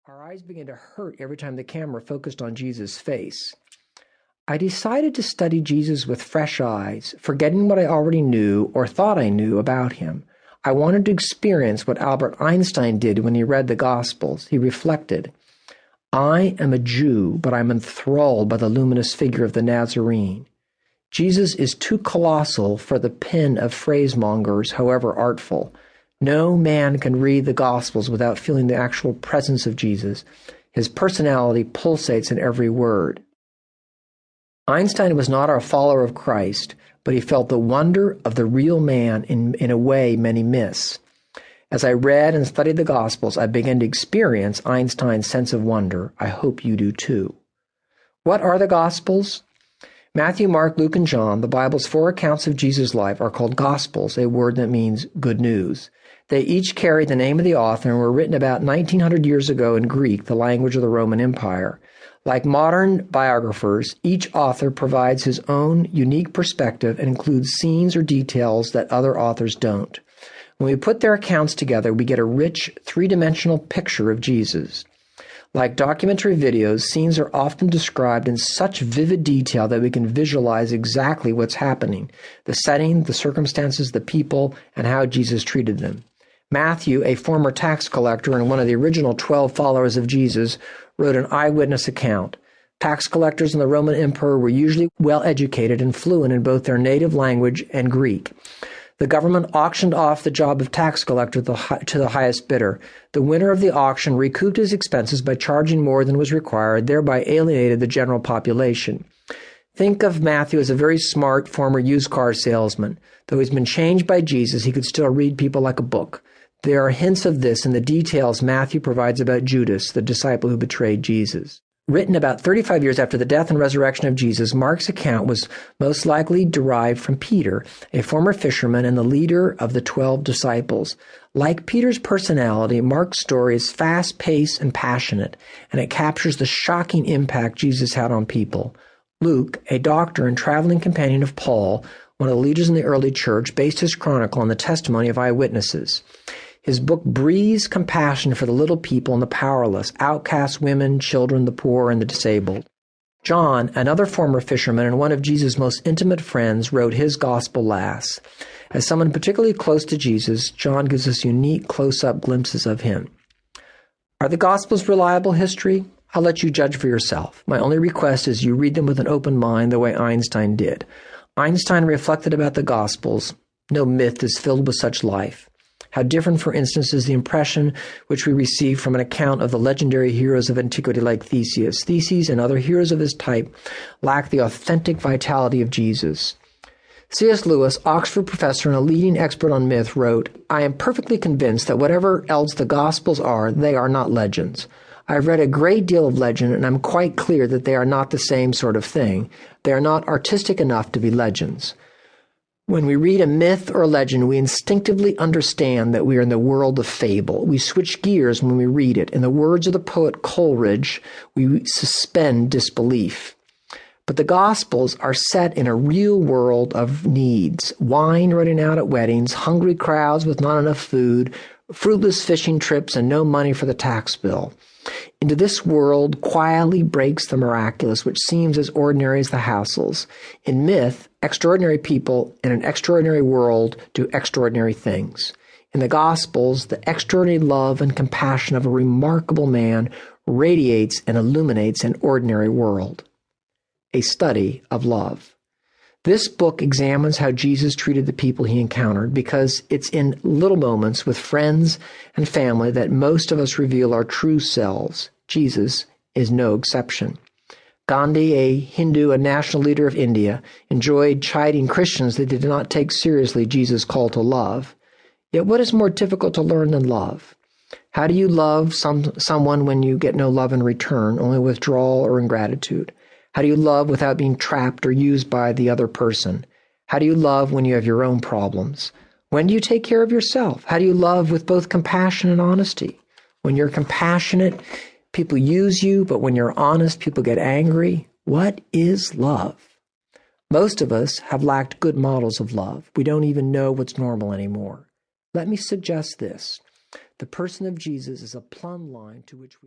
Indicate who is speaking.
Speaker 1: Our eyes began to hurt every time the camera focused on Jesus' face. I decided to study Jesus with fresh eyes, forgetting what I already knew or thought I knew about him. I wanted to experience what Albert Einstein did when he read the Gospels. He reflected, "I am a Jew, but I'm enthralled by the luminous figure of the Nazarene. Jesus is too colossal for the pen of phrasemongers, however artful. No man can read the Gospels without feeling the actual presence of Jesus. His personality pulsates in every word." Einstein was not a follower of Christ, but he felt the wonder of the real man in a way many miss. As I read and studied the Gospels, I began to experience Einstein's sense of wonder. I hope you do too. What are the Gospels? Matthew, Mark, Luke, and John, the Bible's 4 accounts of Jesus' life, are called Gospels, a word that means good news. They each carry the name of the author and were written about 1900 years ago in Greek, the language of the Roman Empire. Like modern biographers, each author provides his own unique perspective and includes scenes or details that other authors don't. When we put their accounts together, we get a rich, three-dimensional picture of Jesus. Like documentary videos, scenes are often described in such vivid detail that we can visualize exactly what's happening, the setting, the circumstances, the people, and how Jesus treated them. Matthew, a former tax collector and one of the original 12 followers of Jesus, wrote an eyewitness account. Tax collectors in the Roman Empire were usually well-educated and fluent in both their native language and Greek. The government auctioned off the job of tax collector to the highest bidder. The winner of the auction recouped his expenses by charging more than was required, thereby alienated the general population. Think of Matthew as a very smart former used car salesman. Though he's been changed by Jesus, he could still read people like a book. There are hints of this in the details Matthew provides about Judas, the disciple who betrayed Jesus. Written about 35 years after the death and resurrection of Jesus, Mark's account was most likely derived from Peter, a former fisherman and the leader of the 12 disciples. Like Peter's personality, Mark's story is fast-paced and passionate, and it captures the shocking impact Jesus had on people. Luke, a doctor and traveling companion of Paul, one of the leaders in the early church, based his chronicle on the testimony of eyewitnesses. His book breathes compassion for the little people and the powerless, outcast women, children, the poor, and the disabled. John, another former fisherman and one of Jesus' most intimate friends, wrote his gospel last. As someone particularly close to Jesus, John gives us unique close-up glimpses of him. Are the Gospels reliable history? I'll let you judge for yourself. My only request is you read them with an open mind the way Einstein did. Einstein reflected about the Gospels. No myth is filled with such life. How different, for instance, is the impression which we receive from an account of the legendary heroes of antiquity like Theseus. Theseus and other heroes of his type lack the authentic vitality of Jesus. C.S. Lewis, Oxford professor and a leading expert on myth, wrote, "I am perfectly convinced that whatever else the Gospels are, they are not legends. I've read a great deal of legend, and I'm quite clear that they are not the same sort of thing. They are not artistic enough to be legends. When we read a myth or a legend, we instinctively understand that we are in the world of fable. We switch gears when we read it. In the words of the poet Coleridge, we suspend disbelief. But the Gospels are set in a real world of needs. Wine running out at weddings, hungry crowds with not enough food, fruitless fishing trips, and no money for the tax bill. Into this world quietly breaks the miraculous, which seems as ordinary as the hassles. In myth, extraordinary people in an extraordinary world do extraordinary things. In the Gospels, the extraordinary love and compassion of a remarkable man radiates and illuminates an ordinary world. A study of love. This book examines how Jesus treated the people he encountered because it's in little moments with friends and family that most of us reveal our true selves. Jesus is no exception. Gandhi, a Hindu and national leader of India, enjoyed chiding Christians that did not take seriously Jesus' call to love. Yet what is more difficult to learn than love? How do you love someone when you get no love in return, only withdrawal or ingratitude? How do you love without being trapped or used by the other person? How do you love when you have your own problems? When do you take care of yourself? How do you love with both compassion and honesty? When you're compassionate, people use you, but when you're honest, people get angry. What is love? Most of us have lacked good models of love. We don't even know what's normal anymore. Let me suggest this. The person of Jesus is a plumb line to which we